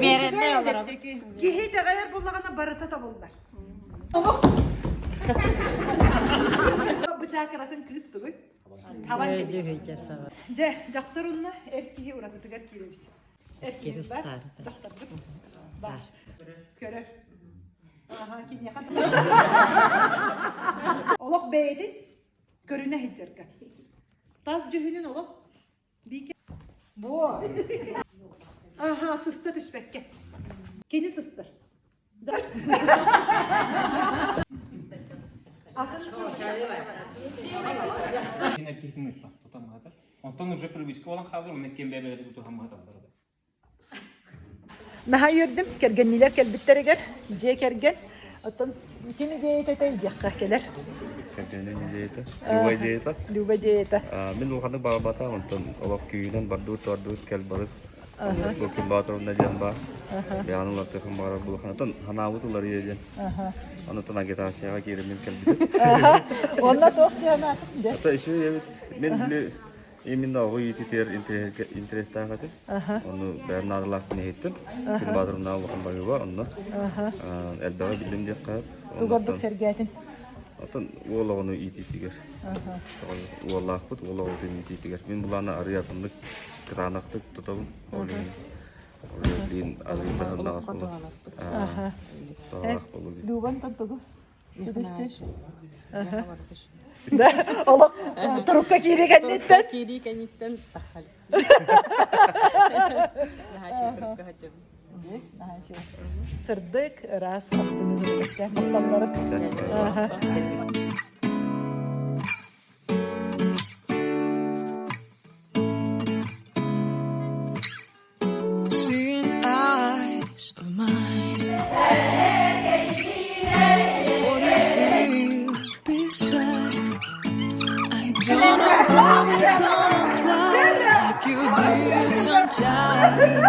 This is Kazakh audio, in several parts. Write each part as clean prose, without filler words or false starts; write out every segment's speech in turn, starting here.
Berende olarak. Kihi de gayar bullağına barıta da bullar. Bıçağı kıratın kırıstı koy. Taban Öyle sağ. Jaktar onunla erkeği uğradı tıgar kirebiç. Erkeği var. Jaktardık. Var. Köre. Aha ki yakasın. Olak beğedin. Körüne hiccerka. Tas cühünün olak. Bir ke... Bu. Aha sıstı düşbekke. Keni sıstır. Ondan уже привычка olan hazır mı? Nekken bebeleri bu tuham adamları. Naha yördüm. Kergenliler kelbittere gel. C kergen. Atan kimi diyete teydiyak keler. Kergenin diyete. Luba diyete. Luba diyete. Min wakanda babata ondan olak kuyunan bardut kel baris. Bukin batron najamba. Beyanın latte kembara bulukan ondan hanavutular yiyecek. Ondan agitasiya kirimin kelbit. Onlar da okuyana. Hatta işi evet. Min bile emin de o yititer interest hakati. Onu Bernard ne ettim. Bukin batron na wakan bayuwa ondan. Eldawa bilim diye kayıp. Tugorduk sergatin. Atan oğlanı itiger. Oğlan kut oğlan itiger. Ben bulana arıyatımlık kıranaktık tutalım. Din azizden nas bulu. Luban tantugu. Südestir. Allah turukka kiri kanitten. Kiri kanitten tahal. Sırdık ras astını durmakta. Maktamların. Seeing eyes of mine. What it feels beside. I don't know how we're gonna fly like you did sometimes.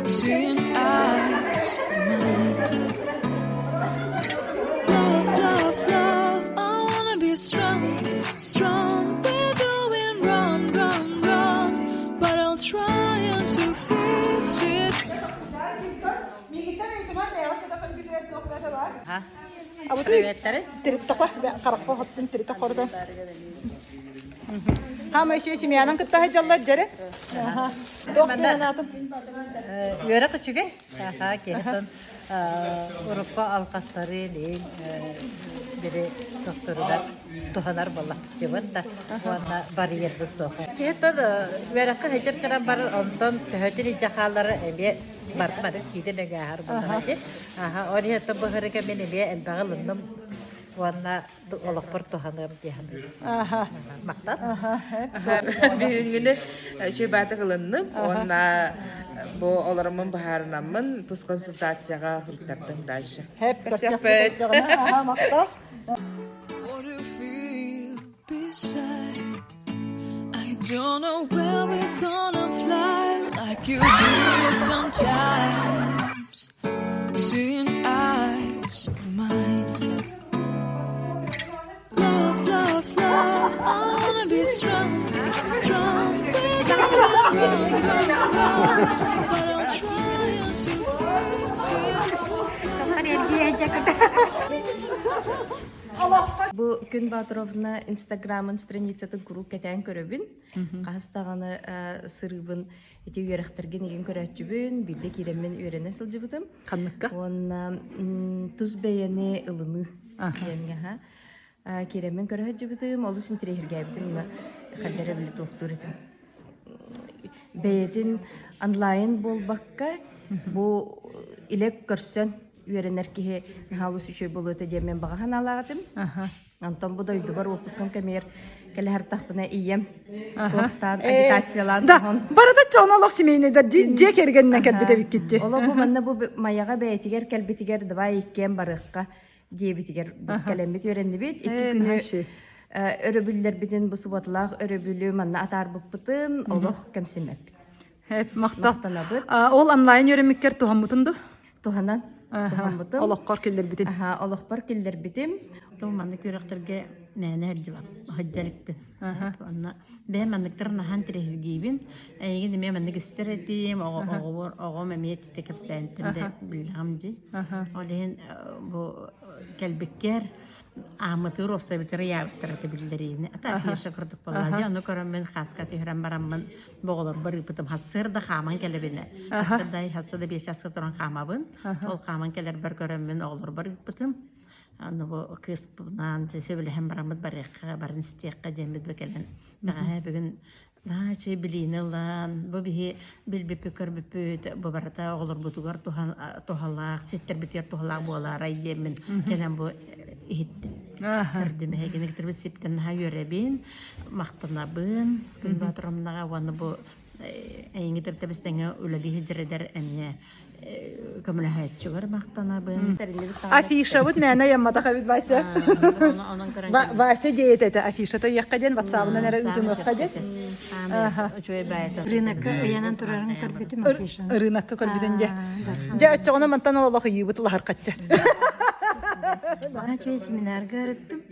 Seeing eyes of mine. Love, I wanna be strong. We're doing wrong, but I'll try to fix it. Ha. Abu Privetleri. Tiritaqa qaraqqa hottun tiritaqa ordan. Ha meşe simyanan kıtta jallar jere. Aha. Doktoranatın. Yöre küçüge. Ha keneton. Avrupa alkasları değil. Biri doktorlar tuhanar balla cevap da ona bariyer bu soğuk. Keneton veraka hacer karan bar ondan tehcili cahalları ebe bar side negahar bunlar. Aha oraya da bahar kemene be el bağlandım. Wana olakpar tuhanım diyen. Aha. Maktab. Bir günü şöbete kılındım. Ona bu olarımın baharınamın tuz konsultasyaga hürterdim dalşı. Hep Kasapet. Aha maktab. What it feels beside. I don't know where we're gonna fly like you did sometimes. Seeing eyes of mine. Love, I wanna be strong. We're doing wrong, but I'll try to fix it. Bu Күн Батыровна Инстаграмын страницатын куру кетен көрөбүн. Кастаганы сырыбын эти үйрөктөргө неген көрөчүбүн, бирде киреммен үйрөнө сылжыбытым. Канныкка. Онна туз бейени ылыны дегенге киреммен көрөчүбүтүм, олу синтерегергебитим, хабары биле доктор бейетин онлайн болбакка бу илек көрсөн үйренер кихи халу сүчөй болута демен багахан алагатым. Антон бу дойду бар опускам камер келер тахпына ием. Токтан агитациялан сон. Барада чоналык семейнеде же кергеннен келбете биккетти. Ола бу манна бу маяга бейтигер келбетигер давай иккен барыкка дебитигер келембит үйренди бит. 2 күнү өрөбүллер битин бу субатлак өрөбүлү манна атар буппутын олох кемсимеп. Hep maqtaqtanabıt. Ol online öğrenmekler tuhammutundu. Tuhanan tuhammutum. Olaqqar keller bitin. Aha, olaqpar keller bitim. Tommanı körəklərə näne hajjalık bin. Anna ben manıktır nahan tirehgibin. Ayın demi manık isteredim o memiyet tekep sentimde bilhamdi. Olehin bu kelbekker Ahmet'ı rofsa bitir yaptırdı bildirini. Ata fiyşe kırdık vallahi. Onu körüm ben xaska tühren baramın boğulur bir bıtım hasır da xaman kelebine. Hasır da 5 yaşka turan xamabın. Ol xaman keler bir körüm ben olur bir bıtım. Onu bu kız bundan söyle hem baramın barın istiyakka demir bekelen. Daha bugün daha şey bilin lan. Bu bir fikir bu barata olur bu tugar tohalak sitter bitir tohalak bu ala rayyemin. Gelen bu ihittim. Erdim hegine getirip sipten ha yörebin maqtanabın. Gün batırımnağa vanı bu ayın getirip bestenge ulali hicreder emiye. Kamla hayatçılar maqtanabın. Афиша вот мәне яммада хабит байса. Onun Вася дейт это афишата яккаден WhatsApp-дан эре үтүм өккадет. Рынокка янан турарын көрбүтүм афиша. Рынокка көрбүтүн же. Же очогона мантан Аллах ийбит лахар катча. Бана чөй семинарга арыттым.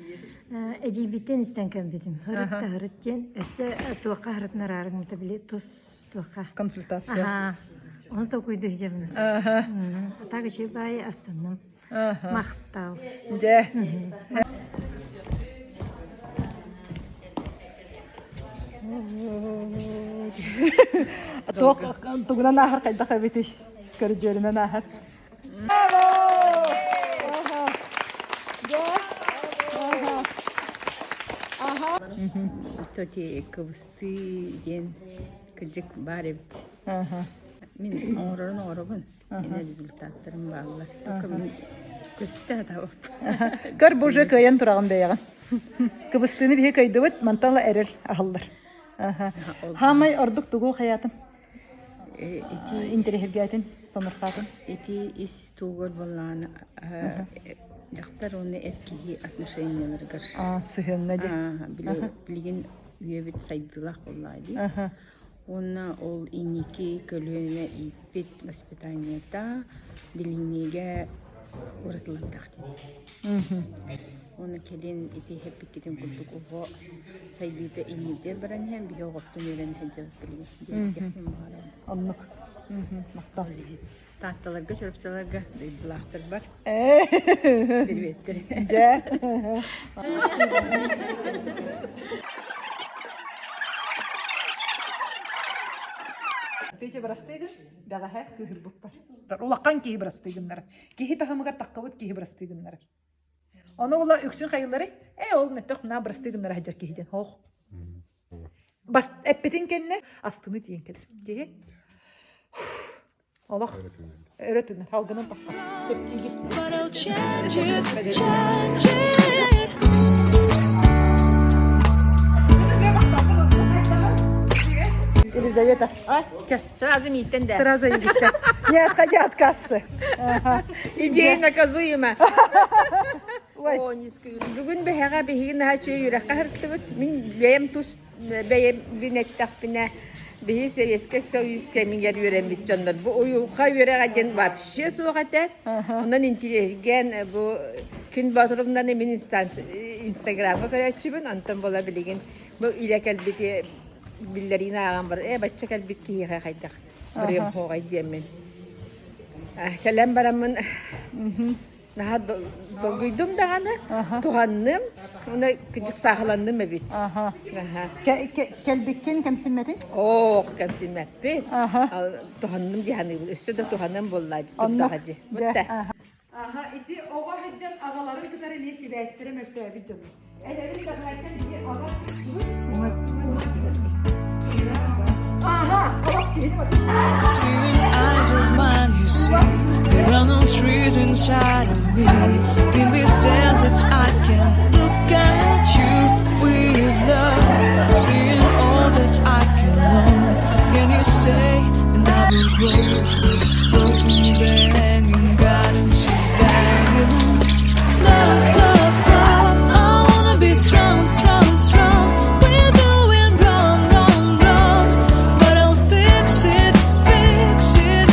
Эжибиттен истен кембитим. Хырыкка хырыттен өссө туакка хырытнар арыгымты биле тус туакка. Консультация. Onu da koydu hicabını. Atağı şey bayi astanım. Maqtav. Je. Tok tuguna nahar kayda kabiti. Körjörüne nahar. Тоти кыбысты ген кыжык бар эбит. Мен орон эне результаттарым баалар. Только мен көстө табып. Көр боже кыян тураган бейган. Кыбыстыны бие кайдыбыт мантала эрел ахыллар. Хамай ордук тугу хаятын. Интерехгәтен соныркатын. Эти из тугор балланы Дахтар оны эркиһи отношенияларгар. Сыһынна де. Билген үебит сайдылах боллайды. Онна ол инники көлөне иппит воспитаниета билингеге уратылдахты. Оны келин ити хеппикетин кулдук ого сайдыта иннидер баран hem биге гоптун өрен хеджат билген. Аннык. Мактал. Татталарга чөрөпчөлөргө дыйлахтар бар. Билбеттер. Же. Пете брастыгын, дага ха күһүр буппар. Улаккан кии брастыгыннар. Кии тахамыга таккабыт кии брастыгыннар. Аны ула үксүн кайылары, ол меттек на брастыгыннар хаҗар киһиден. Хох. Бас эппетин кенне астыны тиен келер. Кии. Allah öğretin. Halkının kafa. But I'll change it, change it. Елизавета. Gel. Сразу миттен де. Сразу gitti. Не отходи от кассы. Идея наказуема. Ой. О, низкий. Бүгүн бэхэга бэхигин наха чөй юракка хырттыбыт. Мин бэйэм тус бэйэм бинеттахпина. Бэйэс эске союзке мингер юрэмбит жондар. Бу уюлха юрэга ген вообще сугата. Ондан интеллеген бу күн батырымдан мен инстаграмга көрөчүбүн. Антон бола билеген. Бу илекелбити биллерина аган бар. Бачча келбит кийге кайдак. Бирем хогай диемен. Келем барамын. Наха долгуйдум даганы. Туганным. Уна кыжык сахаландым бит. Kelbikken kemsinmedin? Ох, кемсиммеппи. Туганным дияны. Өссө да туганным боллайды. Тугдагы. Бутта. Aha, iti oğa heccan ağaların kadar nesi vestere mektebi canım. Elevin kadar diye ağa. Aha, bak yeni bak. Seeing eyes of mine, you see, there are no trees inside of me. In this desert, I can look at you with love. Seeing all that I can learn. Can you stay and I will grow? Broken the hanging gardens, banging. Love, love, love. I wanna be strong, strong, strong. We're doing wrong, wrong, wrong. But I'll fix it, fix it.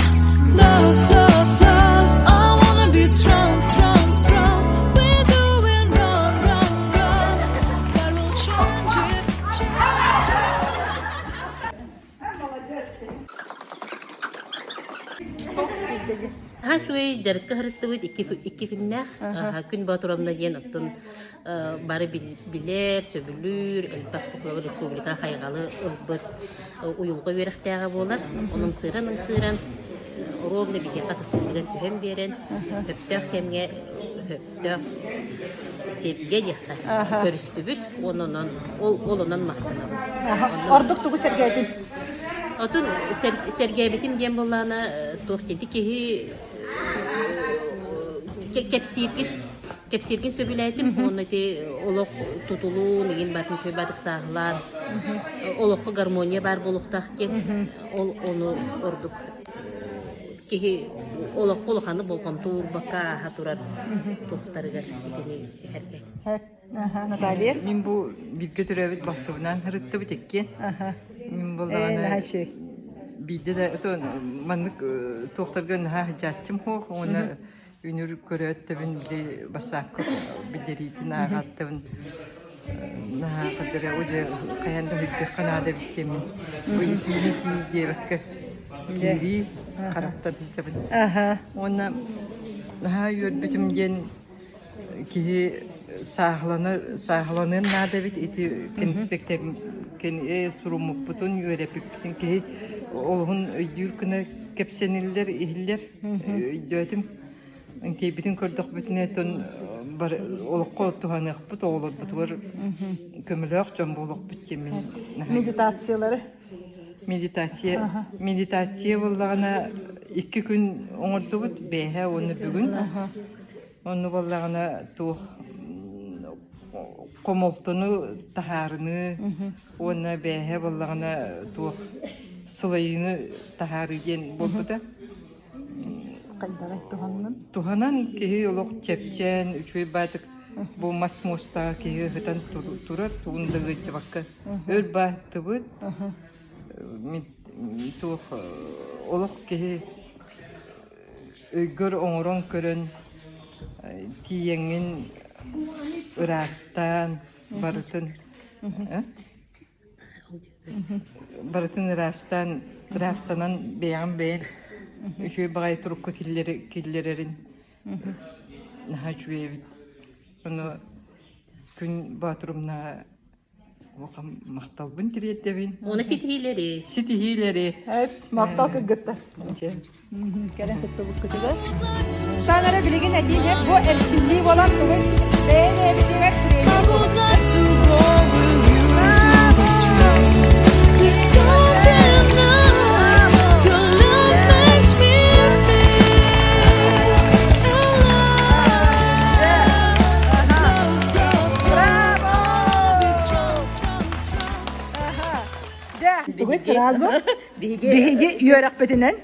Love, love, love. I wanna be strong, strong, strong. We're doing wrong, жарыкка харыттыбыт икки күннәх күн батурамна диен оттон бары билер сөбүлүр элбак буклава республика хайгалы ылбыт уюлга беректәге болар оным сыран ровно биге катысылган көһөн берен хөптөх кемге хөптөх сепге дияхта көрүстүбүт ононон олонон мактана Ордук тугу сергейдин. отун сергебитим дем боллана тохтети кеһи кепсиргин сөбүләйтим оны те олок тутулуу неген батын сөй батык сагылан олокко гармония бар болуктак кен ол ону ордук кеһи олок колоханы болгон турбака хатурар тохтарыгар итини херге Наталья. Мин бу билге төрөбүт бастыбынан хырыттыбыт эккен. Мин боллагана билде да ото маннык тохтарган жатчым хох оны үнүр көрөттөбүн де басакка билдеритин агаттыбын. На кадыра уже каянда хүчҗә канада биттемен. Бу исини дебекке. Дири караттан жабын. Оны йөрбүтүм ген ки сағыланын нада бит ити конспектер кен сурумуп бутун өрепиптин ки олгун өйдүр күнө кепсенилдер ихиллер өйдөтүм ки битин көрдөх бүтүнө тон бар олокко туганык бут оолор бутур көмөлөк жон болук биттемен Медитациялары. Медитация боллагана 2 күн оңордубут бэхэ оны бүгүн оны боллагана тух комолтону тахарыны оны бэхэ боллагана тух сылайыны тахарыген болбута Кайдагай туганнын. туханан кеһи олох чепчен үчүй батык бу масмоста кеһи хытан турар тугундагы жабакка өр бааттыбыт тух олох кеһи өйгөр оңорон көрөн тиеңин ырастан барытын ырастанан бэйан бэйэн үчүй багай турукка киллерерин наха чуэбит ону күн батурумна окам макталбын тириеттебин оны ситихилери Мактал кыгытта. Келен кытты бу кытыга. Санара билеген әдин хеп бу элчилли болан тугын. Бәйне битигә I would like to go with you to the street. Please don't deny your love makes me Тугы сразу биһиги үйөрәк бетинен.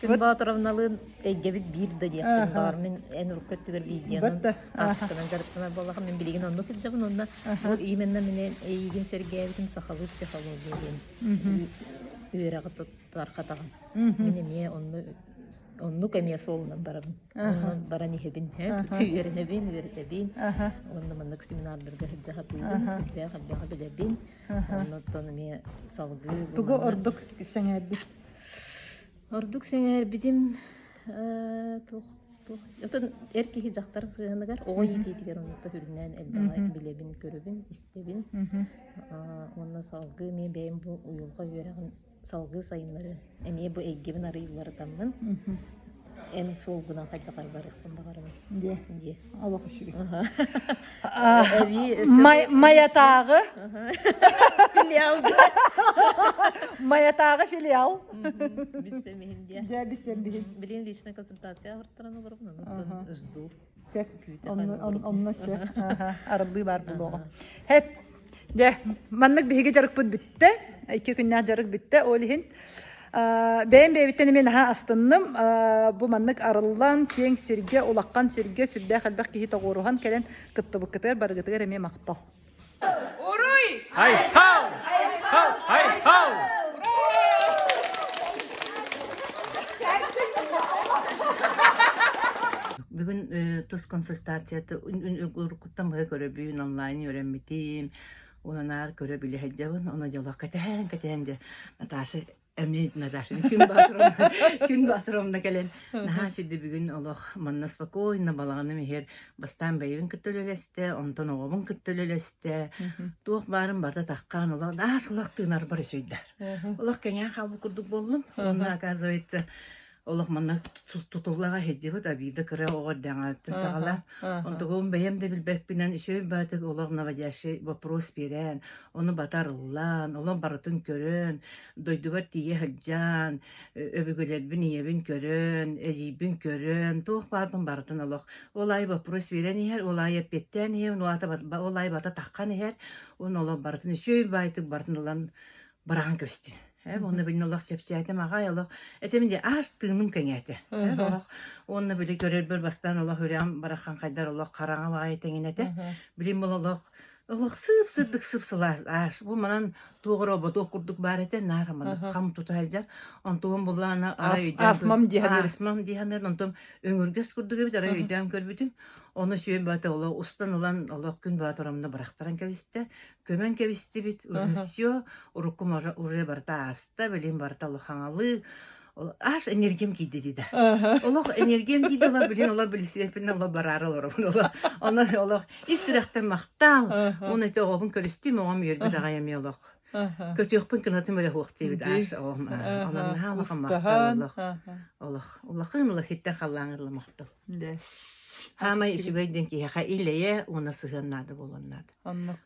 Күн батырамналын эйгебит бир да диэхтен бар мен эн уркөттүгөр видеонун аскынан гарыптана боллаха мен билигин онну кылжабын онна ол именно менен эйигин сергеевитим сахалык психология ден үйөрәк таркатаган мен эме онну кемия солунан барабын оннан баран ихебин үйөренебин онну мандык семинарларга хыджахатыйдым күттэ хаббаха билебин оннотон эме салгы Тугы ордук сеңәдди. Ордук сеңер битим отон эркихи жактар сыгыныгар ой ититигер онута хүрүнөн элбагай билебин көрөбүн истебин онна салгы мен бэйим бу уюлга үйөрөгүн салгы сайыннары эме бу эйгебин арыйлары таммын эн солгунан кайда кайбарыкпын багарым Ди. Аллах шүгүр. эби Маятагы. филиалды Маятагы филиал. бисемин дия Дә бисен бихин. билин личная консультация арттыраны барбын онтон жду Сек. Онны сек. Арылы бар булуга. Хеп. Дә маннык биһиге жарык бут битте. 2 күннән жарык битте. Олиһин бәйін бәйбіттен мен ха астынным бу маннык арыллан тең сирге улаккан сирге сүрдә хәлбәк кихи тагырухан кәлен кыттыбы кытыр баргытыгар эме мактал. Бүгін тус консультацияты үркуттан бай көрөбүн онлайн үйренметим. Онанар көрө биле хаджабын, оны жолга катан же Наташа Эмнит Наташа, күн батырымда келен. Наха шүдді бүгін олық манна спокойно балағаны мехер бастан бәйбін күттөлелесті, онтан оғабын күттөлелесті. Туық барын барда таққан олық, да шылақ тыынар бар үшейдер. Олық кәнен қалбы күрдік болдым, онна оказывается, олық манна тұтулаға хеджебіт абиді кірі оғыр дәңатты сағала. Онтығын бәйем де білбәкпінен үшей бәтік олық навадяшы вопрос берен, оны батар ұлан, олық барытын көрін, дойдубар тие хәджан, өбігілербін иебін көрін, әжейбін көрін, туық барбын барытын олық. Олай вопрос берен ехер, олай еппеттен ехер, олай бата таққан ехер, оны олық барытын үшей бәйтік барытын ұлан бараған көстін. Оны білін олақ сепсияйтым ағай олақ. Әтемінде аш тыным кәңәті. Оны білі көрер бір бастан олақ өрем барақан қайдар олақ қараңа бағай тәңін әті. Білім бұл олақ сып-сырдық сып-сылас аш. Бұл манан тоғыр обы тоқырдық бар әті нары маны қам тұтайжар. Онтуын бұлланы Асмам дейханер. Асмам дейханер. Онтуым өңіргес күрдігі біт, ара өйдем көрбітім. Оны шүйен баты олақ ұстан олан олақ күн баты орамда барақтаран кәвісті. Көмен кәвісті бит. Уже все. Уруккум уже барта аста. Білем барта олақ хаңалы. Аш энергиям кейді дейді. Олақ энергиям кейді олар білен олар білісірепінен олар барары олар. Олар истірақтан мақтал. Оны әті оғабын көрістім. Оғам ербет ағаяме олақ. Көтеқпін күнатын бөлі хоқты бит. Аш оғам. Оларына олаққа мақтал олақ. Олақын олақ хеттен қаллаңырлы мақтал. Хама ишүгайден ки ха илее оны сыгыннады болоннады.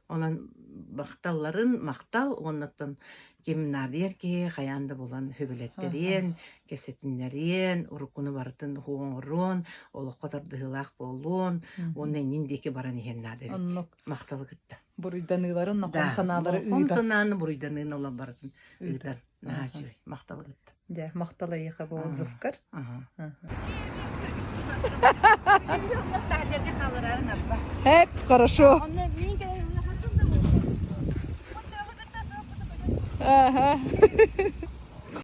Онан макталларын мактал оннаттан кемнадер ки хаянды болан хөбөлеттерен, кепсетиннерен, урукуну бартын хуоңрон, олоққатар дыгылақ болуын, оны ниндеки баран ихеннады бит. Макталы кытта. Буруйданыларын, нақом саналары үйда. Нақом сананы буруйданын олан бартын үйдан. Нахашуй, макталы кытта. Да, макталы еха болон зывкар. Hep хорошо. Ага.